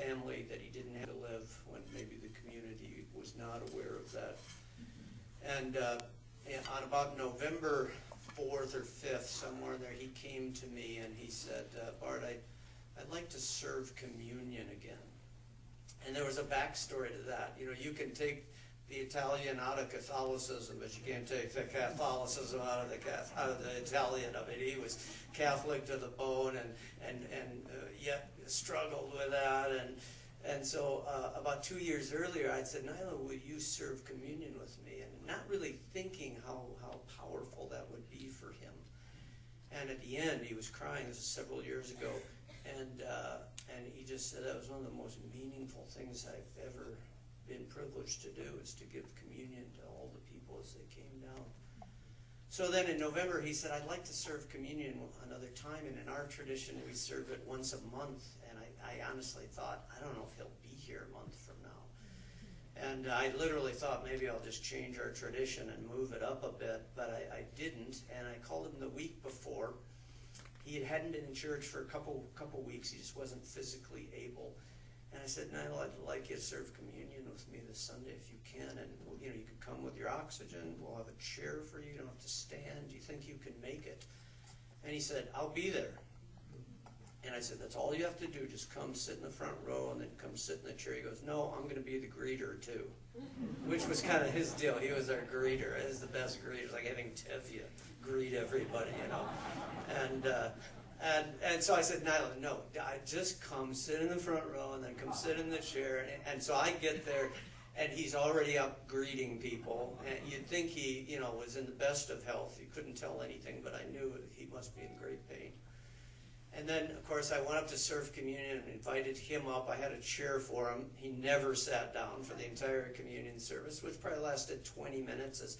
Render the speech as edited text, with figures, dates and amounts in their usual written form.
family that he didn't have to live when maybe the community was not aware of that. And on about November 4th or 5th, somewhere in there, he came to me and he said, Bart, I'd like to serve communion again. And there was a backstory to that. You know, you can take the Italian out of Catholicism, but you can't take the Catholicism out of the Italian of it. He was Catholic to the bone, and yet struggled with that. And so about 2 years earlier, I'd said, Nyla, would you serve communion with me? And not really thinking how powerful that would be for him. And at the end, he was crying. This was several years ago, and he just said that was one of the most meaningful things I've ever been privileged to do, is to give communion to all the people as they came down. So then in November, he said, I'd like to serve communion another time, and in our tradition, we serve it once a month. And I honestly thought, I don't know if he'll be here a month from now. And I literally thought maybe I'll just change our tradition and move it up a bit, but I didn't. And I called him the week before. He hadn't been in church for a couple weeks. He just wasn't physically able. And I said, Nyla, I'd like you to serve communion with me this Sunday if you can. And you know, you can come with your oxygen. We'll have a chair for you. You don't have to stand. Do you think you can make it? And he said, I'll be there. And I said, that's all you have to do. Just come sit in the front row and then come sit in the chair. He goes, no, I'm going to be the greeter too. Which was kind of his deal. He was our greeter. He was the best greeter. It was like having Tevye greet everybody, you know. And so I said, Nyla, no, I just come sit in the front row and then come sit in the chair. And so I get there, and he's already up greeting people. And you'd think he, you know, was in the best of health. You couldn't tell anything, but I knew he must be in great pain. And then, of course, I went up to serve communion and invited him up. I had a chair for him. He never sat down for the entire communion service, which probably lasted 20 minutes.